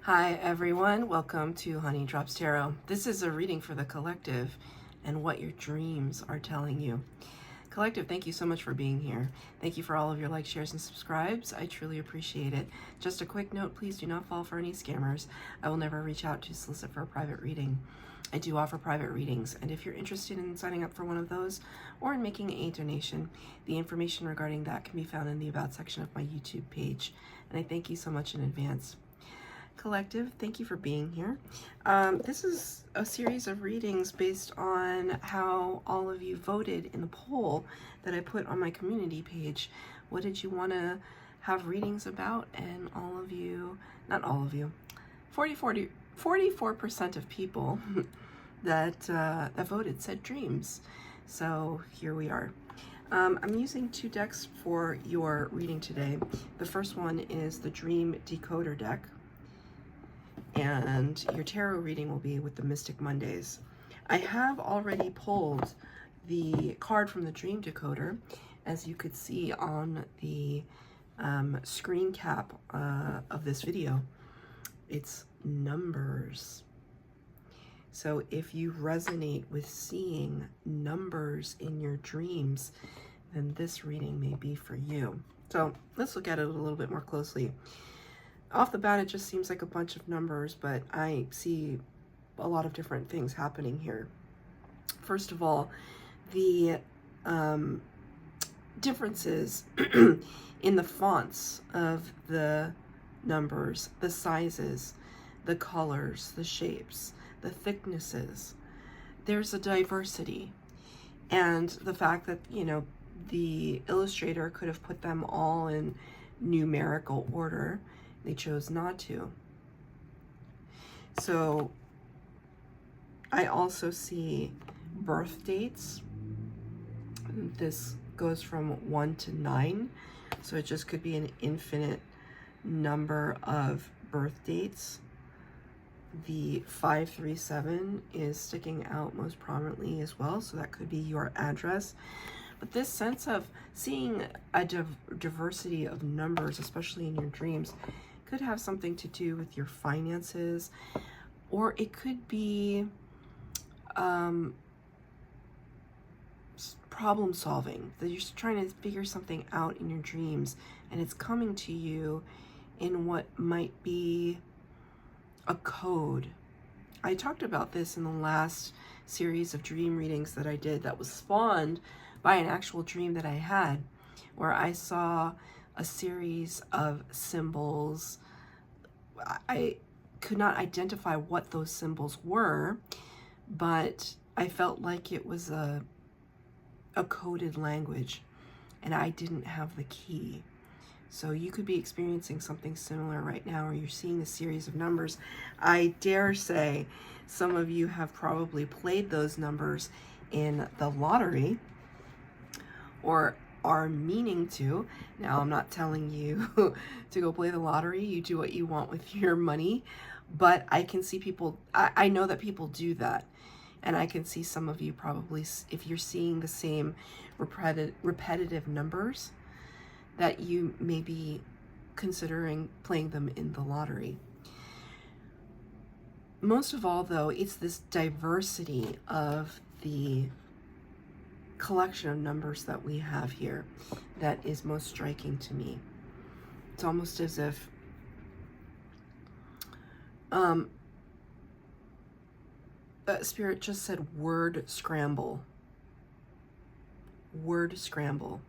Hi everyone, welcome to Honey Drops Tarot. This is a reading for the collective and what your dreams are telling you. Collective, thank you so much for being here. Thank you for all of your likes, shares, and subscribes. I truly appreciate it. Just a quick note, please do not fall for any scammers. I will never reach out to solicit for a private reading. I do offer private readings, and if you're interested in signing up for one of those or in making a donation, the information regarding that can be found in the About section of my YouTube page. And I thank you so much in advance. Collective, thank you for being here. This is a series of readings based on how all of you voted in the poll that I put on my community page. What did you want to have readings about? And all of you, not all of you, 44% of people that voted said dreams. So here we are. I'm using two decks for your reading today. The first one is the Dream Decoder deck, and your tarot reading will be with the Mystic Mondays. I have already pulled the card from the Dream Decoder, as you could see on the screen cap of this video. It's numbers. So if you resonate with seeing numbers in your dreams, then this reading may be for you. So let's look at it a little bit more closely. Off the bat, it just seems like a bunch of numbers, but I see a lot of different things happening here. First of all, the differences in the fonts of the numbers, the sizes, the colors, the shapes, the thicknesses. There's a diversity. And the fact that, the illustrator could have put them all in numerical order, they chose not to. So I also see birth dates. This goes from 1 to 9. So it just could be an infinite number of birth dates. The 537 is sticking out most prominently as well. So that could be your address. But this sense of seeing a diversity of numbers, especially in your dreams, could have something to do with your finances, or it could be problem solving, that you're trying to figure something out in your dreams and it's coming to you in what might be a code. I talked about this in the last series of dream readings that I did that was spawned by an actual dream that I had, where I saw a series of symbols. I could not identify what those symbols were, but I felt like it was a coded language, and I didn't have the key. So you could be experiencing something similar right now, or you're seeing a series of numbers. I dare say some of you have probably played those numbers in the lottery, or are meaning to. Now, I'm not telling you to go play the lottery. You do what you want with your money, but I can see people, I know that people do that. And I can see some of you probably, if you're seeing the same repetitive numbers, that you may be considering playing them in the lottery. Most of all, though, it's this diversity of the collection of numbers that we have here that is most striking to me. It's almost as if Spirit just said word scramble. Word scramble.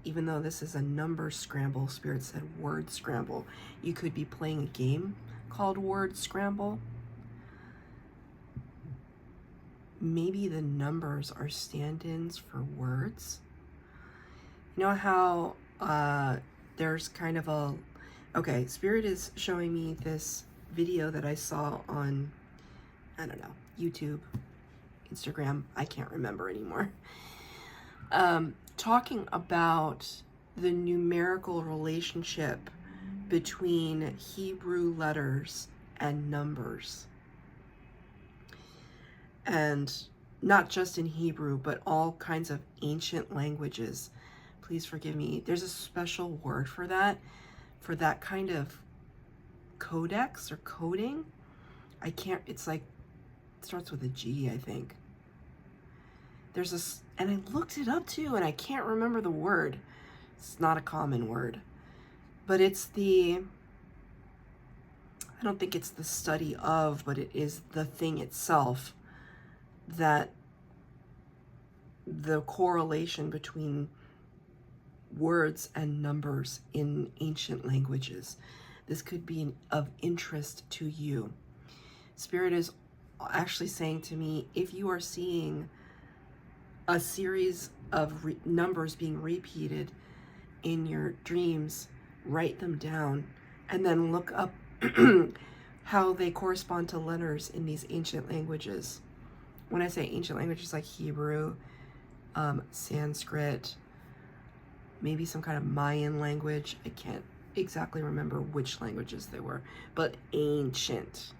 Even though this is a number scramble, Spirit said word scramble. You could be playing a game called Word Scramble. Maybe the numbers are stand-ins for words. You know how there's kind of a... Okay, Spirit is showing me this video that I saw on, I don't know, YouTube, Instagram, I can't remember anymore. Talking about the numerical relationship between Hebrew letters and numbers. And not just in Hebrew, but all kinds of ancient languages. Please forgive me. There's a special word for that kind of codex or coding. I can't, it's like, it starts with a G, I think. There's this, and I looked it up too, and I can't remember the word. It's not a common word, but it's the, I don't think it's the study of, but it is the thing itself, that the correlation between words and numbers in ancient languages. This could be of interest to you. Spirit is actually saying to me, if you are seeing a series of numbers being repeated in your dreams, write them down and then look up how they correspond to letters in these ancient languages. When I say ancient languages, like Hebrew, Sanskrit, maybe some kind of Mayan language. I can't exactly remember which languages they were, but ancient.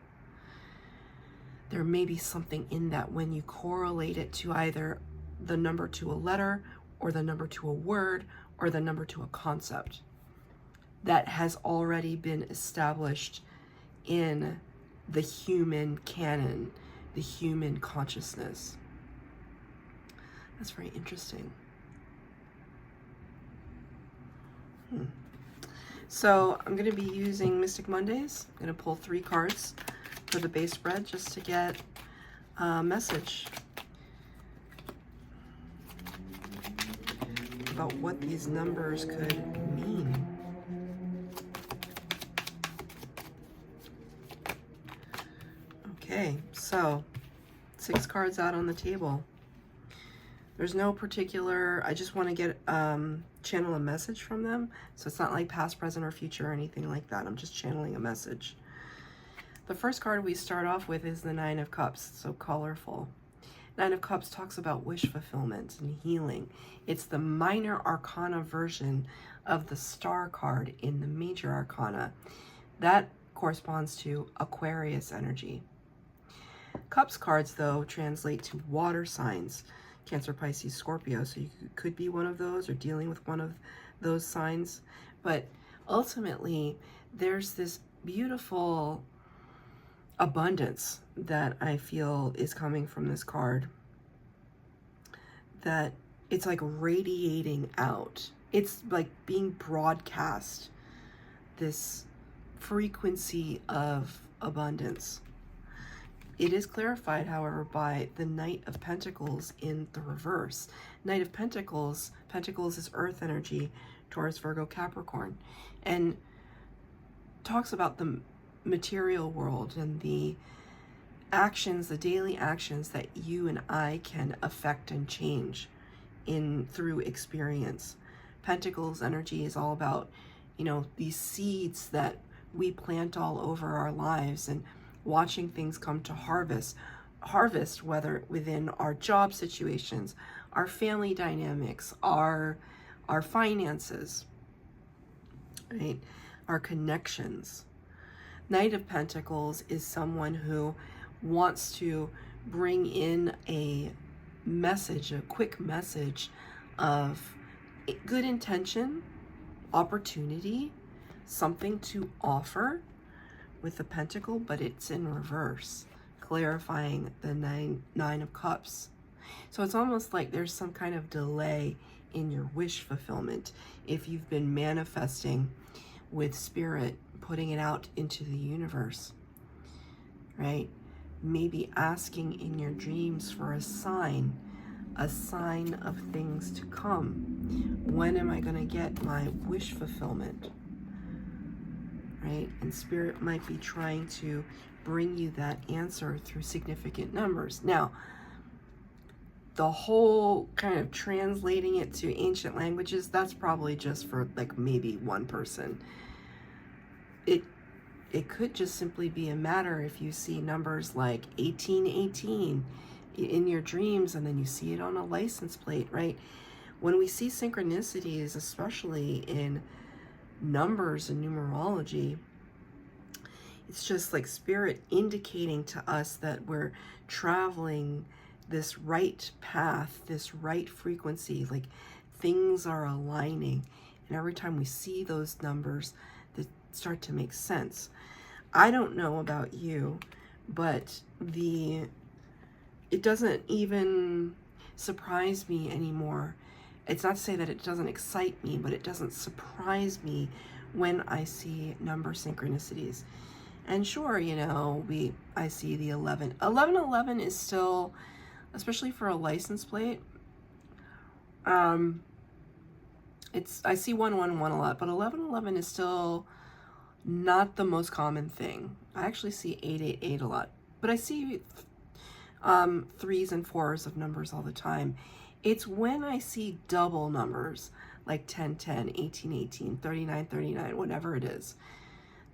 There may be something in that when you correlate it to either the number to a letter or the number to a word or the number to a concept that has already been established in the human canon, the human consciousness. That's very interesting. So I'm going to be using Mystic Mondays. I'm going to pull 3 cards for the base spread just to get a message about what these numbers could mean. Okay, so 6 cards out on the table. There's no particular, I just want to get, channel a message from them. So it's not like past, present, or future or anything like that. I'm just channeling a message. The first card we start off with is the 9 of Cups, so colorful. 9 of Cups talks about wish fulfillment and healing. It's the minor arcana version of the star card in the major arcana. That corresponds to Aquarius energy. Cups cards, though, translate to water signs. Cancer, Pisces, Scorpio. So you could be one of those or dealing with one of those signs. But ultimately, there's this beautiful abundance that I feel is coming from this card. That it's like radiating out. It's like being broadcast. This frequency of abundance. It is clarified, however, by the Knight of Pentacles in the reverse. Knight of Pentacles, Pentacles is earth energy, Taurus, Virgo, Capricorn, and talks about the material world and the actions, the daily actions that you and I can affect and change through experience. Pentacles energy is all about, these seeds that we plant all over our lives and watching things come to harvest, whether within our job situations, our family dynamics, our finances, right? Our connections. Knight of Pentacles is someone who wants to bring in a message, a quick message of good intention, opportunity, something to offer, with the pentacle, but it's in reverse, clarifying the nine of cups. So it's almost like there's some kind of delay in your wish fulfillment if you've been manifesting with spirit, putting it out into the universe, right? Maybe asking in your dreams for a sign of things to come. When am I going to get my wish fulfillment? Right? And spirit might be trying to bring you that answer through significant numbers. Now, the whole kind of translating it to ancient languages, that's probably just for like maybe one person. It could just simply be a matter if you see numbers like 1818 in your dreams and then you see it on a license plate, right? When we see synchronicities, especially in numbers and numerology, it's just like spirit indicating to us that we're traveling this right path, this right frequency, like things are aligning. And every time we see those numbers that start to make sense. I don't know about you, but it doesn't even surprise me anymore. It's not to say that it doesn't excite me, but it doesn't surprise me when I see number synchronicities. And sure, you know, I see the 11. 1111 is still, especially for a license plate, I see 111 a lot, but 1111 is still not the most common thing. I actually see 888 a lot, but I see threes and fours of numbers all the time. It's when I see double numbers like 1010, 1818, 3939, whatever it is,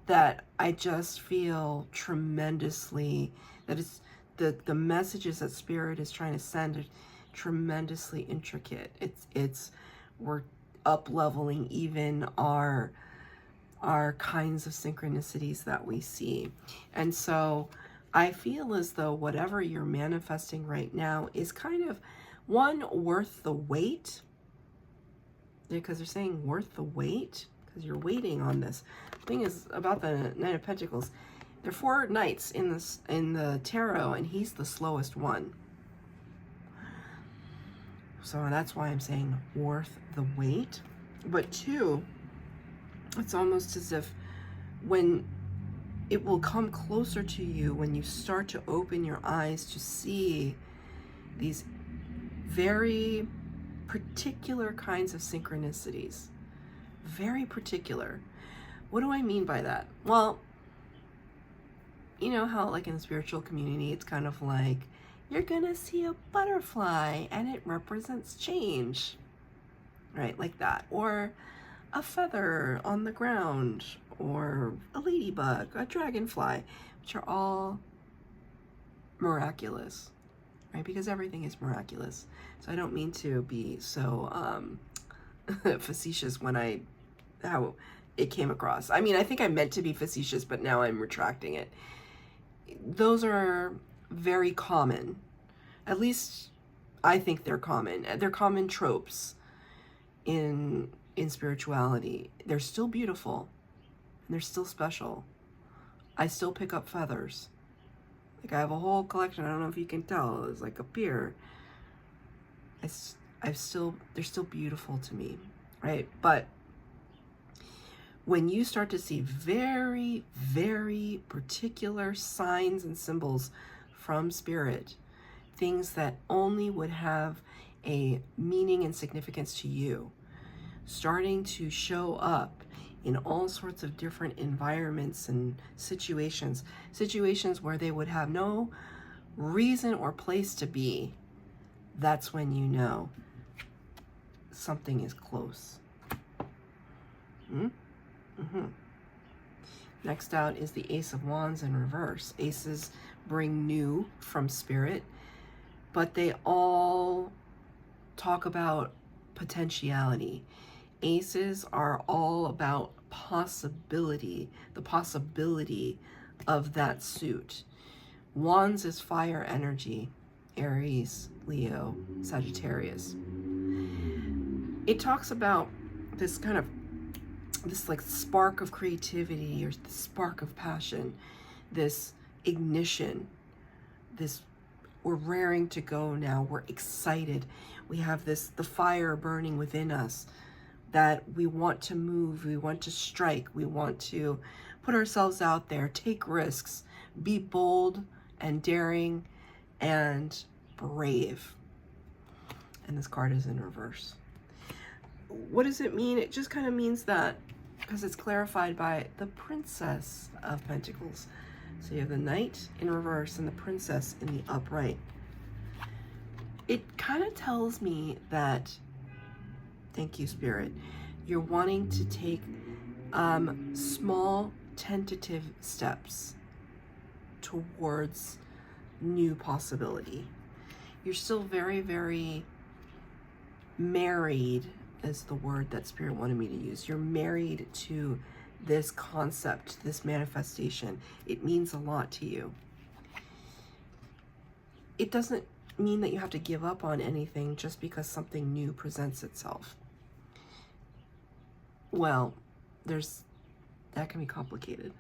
that I just feel tremendously, that it's the messages that Spirit is trying to send are tremendously intricate. We're up leveling even our kinds of synchronicities that we see. And so I feel as though whatever you're manifesting right now is kind of, one, worth the wait, because they're saying worth the wait, because you're waiting on this. The thing is about the Knight of Pentacles, there are 4 knights in the tarot, and he's the slowest one. So that's why I'm saying worth the wait. But 2, it's almost as if when it will come closer to you, when you start to open your eyes to see these very particular kinds of synchronicities. Very particular. What do I mean by that? Well, you know how like in the spiritual community, it's kind of like, you're gonna see a butterfly and it represents change, right? Like that. Or a feather on the ground, or a ladybug, a dragonfly, which are all miraculous, right? Because everything is miraculous. So I don't mean to be so facetious when how it came across. I mean, I think I meant to be facetious, but now I'm retracting it. Those are very common. At least I think they're common. They're common tropes in spirituality. They're still beautiful, and they're still special. I still pick up feathers. Like I have a whole collection. I don't know if you can tell. It's like up here. They're still beautiful to me, right? But when you start to see very, very particular signs and symbols from Spirit, things that only would have a meaning and significance to you, starting to show up in all sorts of different environments and situations where they would have no reason or place to be, that's when you know something is close. Next out is the Ace of Wands in reverse. Aces bring new from Spirit, but they all talk about potentiality. Aces are all about possibility, the possibility of that suit. Wands is fire energy, Aries, Leo, Sagittarius. It talks about this kind of, this like spark of creativity, or the spark of passion, this ignition, this, we're raring to go now, we're excited. We have the fire burning within us, that we want to move, we want to strike, we want to put ourselves out there, take risks, be bold and daring and brave. And this card is in reverse. What does it mean? It just kind of means that, because it's clarified by the Princess of Pentacles. So you have the Knight in reverse and the Princess in the upright. It kind of tells me that, thank you, Spirit, you're wanting to take small, tentative steps towards new possibility. You're still very, very married, is the word that Spirit wanted me to use. You're married to this concept, this manifestation. It means a lot to you. It doesn't mean that you have to give up on anything just because something new presents itself. Well, that can be complicated.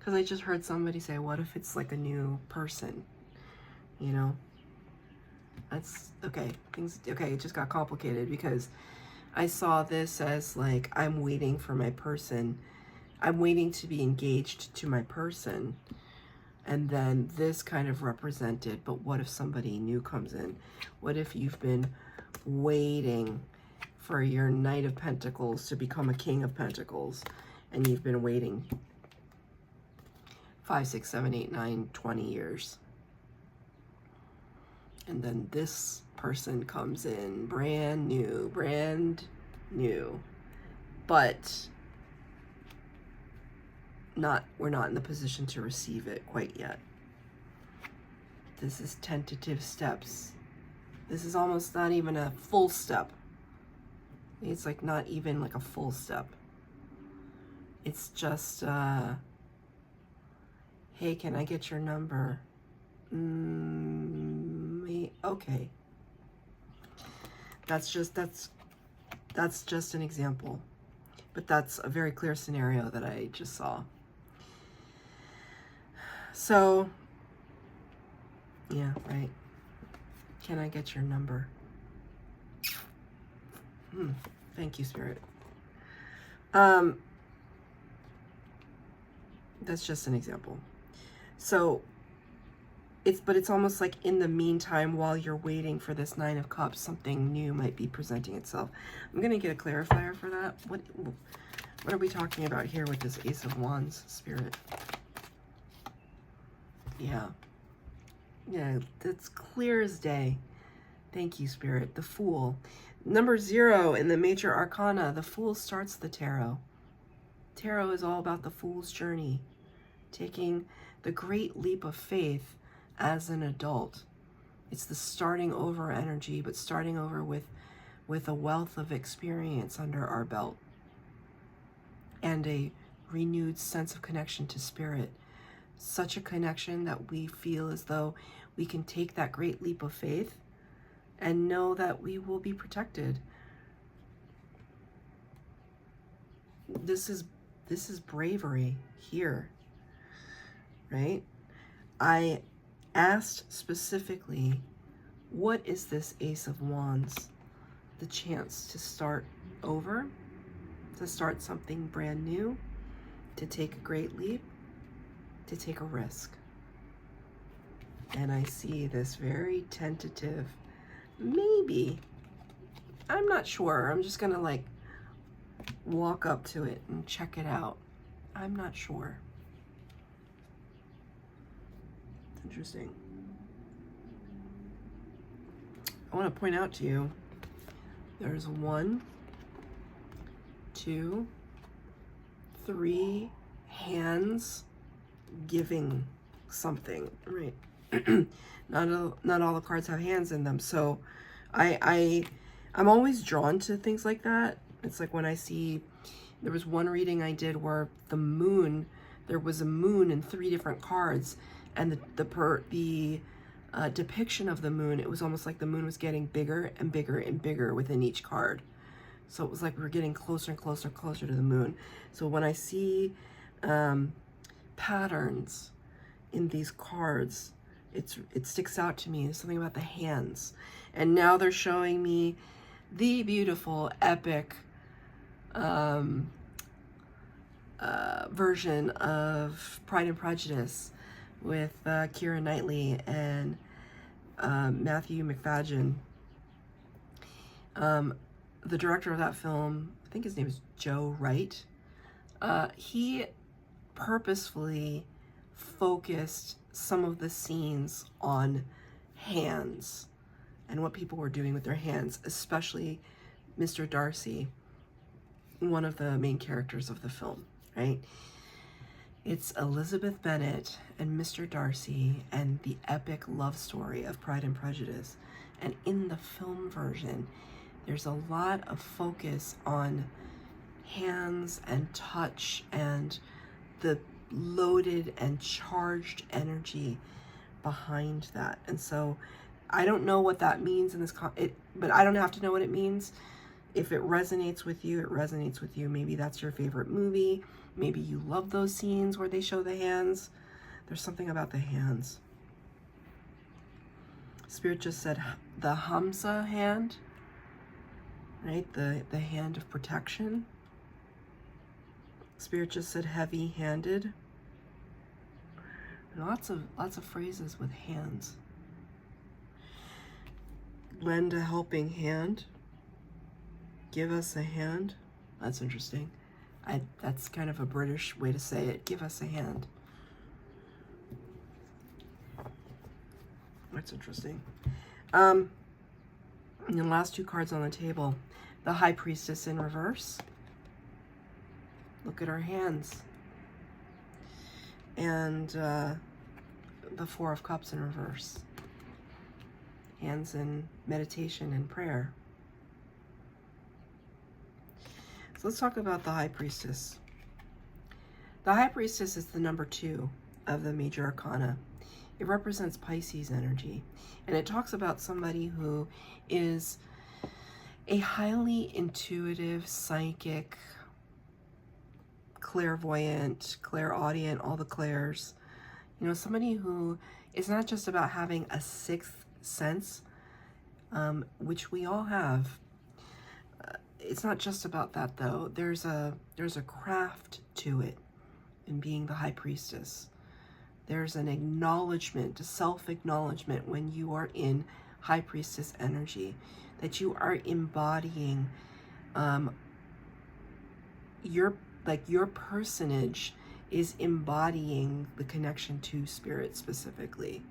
Because I just heard somebody say, what if it's like a new person? You know? That's, okay, it just got complicated because I saw this as like, I'm waiting for my person. I'm waiting to be engaged to my person. And then this kind of represented, but what if somebody new comes in? What if you've been waiting for your Knight of Pentacles to become a King of Pentacles, and you've been waiting 5, 6, 7, 8, 9, 20 years. And then this person comes in brand new, but we're not in the position to receive it quite yet. This is tentative steps. This is almost not even a full step. It's like not even like a full step. It's just, hey, can I get your number? Okay. That's just an example. But that's a very clear scenario that I just saw. So, yeah, right. Can I get your number? Thank you, Spirit. That's just an example. So, it's almost like in the meantime, while you're waiting for this Nine of Cups, something new might be presenting itself. I'm going to get a clarifier for that. What are we talking about here with this Ace of Wands, Spirit? Yeah. Yeah, that's clear as day. Thank you, Spirit. The Fool. Number 0 in the Major Arcana, the Fool starts the Tarot. Tarot is all about the Fool's journey, taking the great leap of faith as an adult. It's the starting over energy, but starting over with a wealth of experience under our belt and a renewed sense of connection to Spirit. Such a connection that we feel as though we can take that great leap of faith and know that we will be protected. This is bravery here, right? I asked specifically, what is this Ace of Wands? The chance to start over, to start something brand new, to take a great leap, to take a risk. And I see this very tentative, maybe, I'm not sure. I'm just gonna like walk up to it and check it out. I'm not sure. It's interesting. I want to point out to you, there's 1, 2, 3 hands giving something, right? Not all the cards have hands in them, so I'm always drawn to things like that. It's like when I see, there was one reading I did where the moon, there was a moon in 3 different cards, and the depiction of the moon, it was almost like the moon was getting bigger and bigger and bigger within each card. So it was like we were getting closer and closer to the moon. So when I see patterns in these cards, it sticks out to me. There's something about the hands. And now they're showing me the beautiful, epic version of Pride and Prejudice with Keira Knightley and Matthew McFadden. The director of that film, I think his name is Joe Wright. He purposefully focused some of the scenes on hands and what people were doing with their hands, especially Mr. Darcy, one of the main characters of the film, right? It's Elizabeth Bennet and Mr. Darcy and the epic love story of Pride and Prejudice. And in the film version, there's a lot of focus on hands and touch and the loaded and charged energy behind that. And so I don't know what that means in this but I don't have to know what it means. If it resonates with you, it resonates with you. Maybe that's your favorite movie. Maybe you love those scenes where they show the hands. There's something about the hands. Spirit just said the Hamsa hand, right? The hand of protection. Spirit just said heavy-handed. Lots of phrases with hands. Lend a helping hand. Give us a hand. That's interesting. That's kind of a British way to say it. Give us a hand. That's interesting. And the last two cards on the table. The High Priestess in reverse. Look at our hands. And the Four of Cups in reverse. Hands in meditation and prayer. So let's talk about the High Priestess. The High Priestess is the number 2 of the major arcana. It represents Pisces energy. And it talks about somebody who is a highly intuitive, psychic, clairvoyant, clairaudient, all the clairs. You know, somebody who is not just about having a sixth sense, which we all have. It's not just about that, though. There's a craft to it in being the High Priestess. There's an acknowledgement, a self-acknowledgement when you are in High Priestess energy, that you are embodying your personage is embodying the connection to spirit specifically.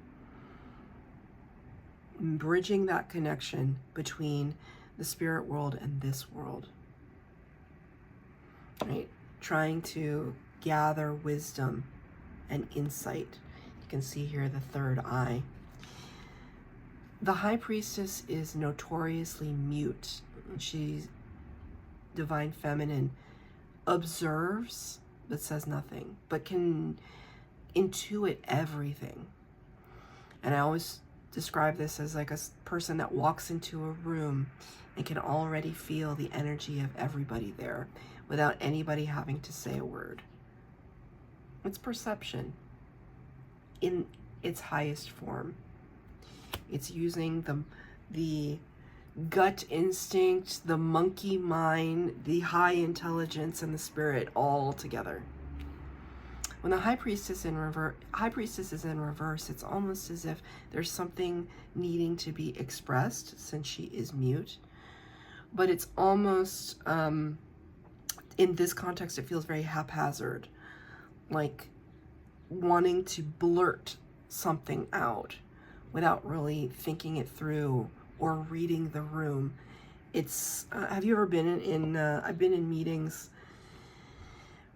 Bridging that connection between the spirit world and this world. Right? Trying to gather wisdom and insight. You can see here the third eye. The High Priestess is notoriously mute. She's divine feminine, observes but says nothing, but can intuit everything. And I always describe this as like a person that walks into a room and can already feel the energy of everybody there without anybody having to say a word. It's perception in its highest form. It's using the gut instinct, the monkey mind, the high intelligence, and the spirit all together. When the High Priestess is in reverse, it's almost as if there's something needing to be expressed since she is mute. But it's almost, in this context, it feels very haphazard, like wanting to blurt something out without really thinking it through or reading the room. It's, have you ever been I've been in meetings,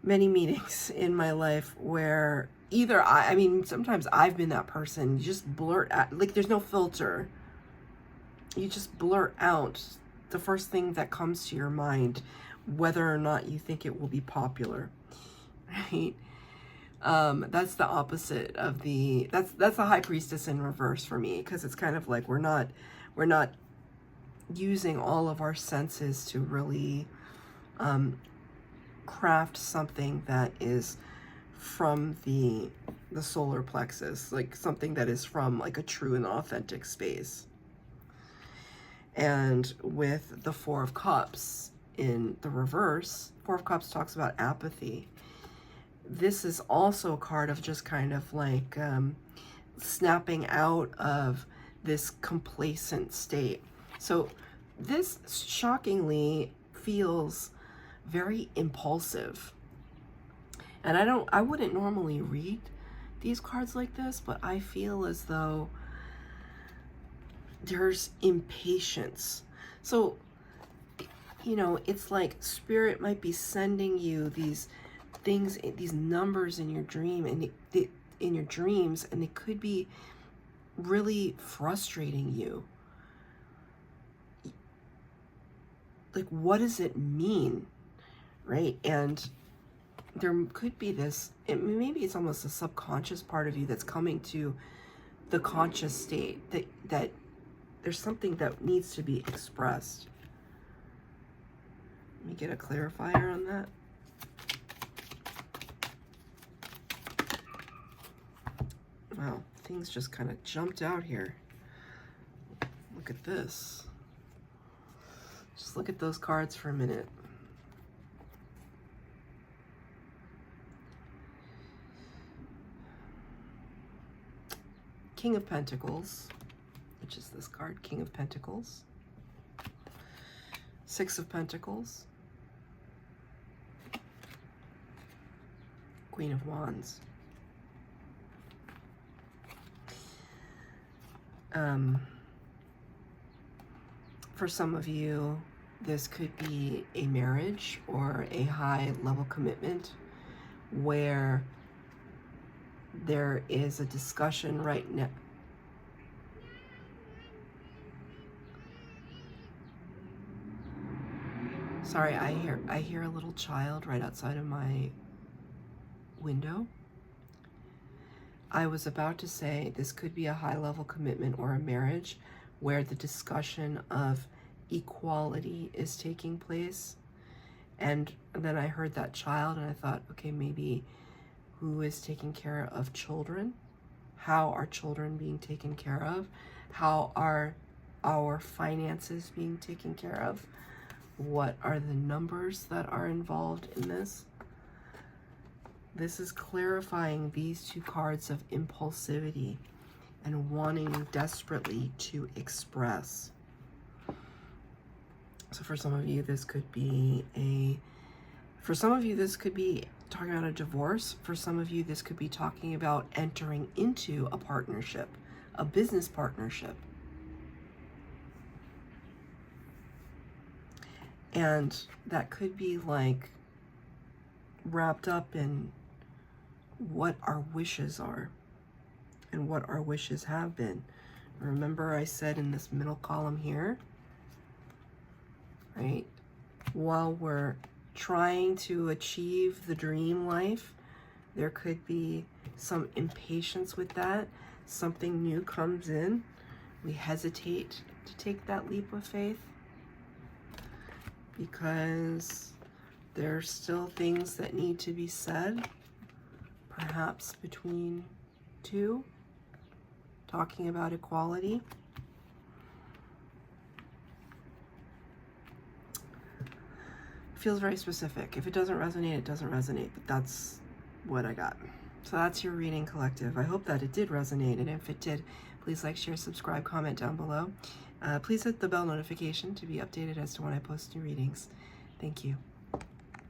many meetings in my life where either I mean, sometimes I've been that person, you just blurt out, like there's no filter. You just blurt out the first thing that comes to your mind, whether or not you think it will be popular, right? That's the opposite of that's the High Priestess in reverse for me, because it's kind of like we're not using all of our senses to really craft something that is from the solar plexus, like something that is from like a true and authentic space. And with the Four of Cups in the reverse, Four of Cups talks about apathy. This is also a card of just kind of like snapping out of this complacent state. So this shockingly feels very impulsive. And I wouldn't normally read these cards like this, but I feel as though there's impatience. So, you know, it's like spirit might be sending you these things, these numbers in your dream, and in your dreams, and it could be really frustrating you. Like, what does it mean, right? And there could be this, maybe it's almost a subconscious part of you that's coming to the conscious state, that there's something that needs to be expressed. Let me get a clarifier on that. Wow, things just kind of jumped out here. Look at this. Just look at those cards for a minute. King of Pentacles, which is this card, King of Pentacles. Six of Pentacles. Queen of Wands. For some of you, this could be a marriage or a high-level commitment where there is a discussion right now. Sorry, I hear a little child right outside of my window. I was about to say this could be a high-level commitment or a marriage where the discussion of equality is taking place. And then I heard that child and I thought, okay, maybe who is taking care of children? How are children being taken care of? How are our finances being taken care of? What are the numbers that are involved in this? This is clarifying these two cards of impulsivity and wanting desperately to express. So for some of you, this could be talking about a divorce. For some of you, this could be talking about entering into a partnership, a business partnership. And that could be like wrapped up in what our wishes are and what our wishes have been. Remember I said in this middle column here, right? While we're trying to achieve the dream life, there could be some impatience with that. Something new comes in. We hesitate to take that leap of faith because there's still things that need to be said, perhaps between two, talking about equality. Feels very specific. If it doesn't resonate, it doesn't resonate, but that's what I got. So that's your reading, collective. I hope that it did resonate, and if it did, please like, share, subscribe, comment down below. Please hit the bell notification to be updated as to when I post new readings. Thank you.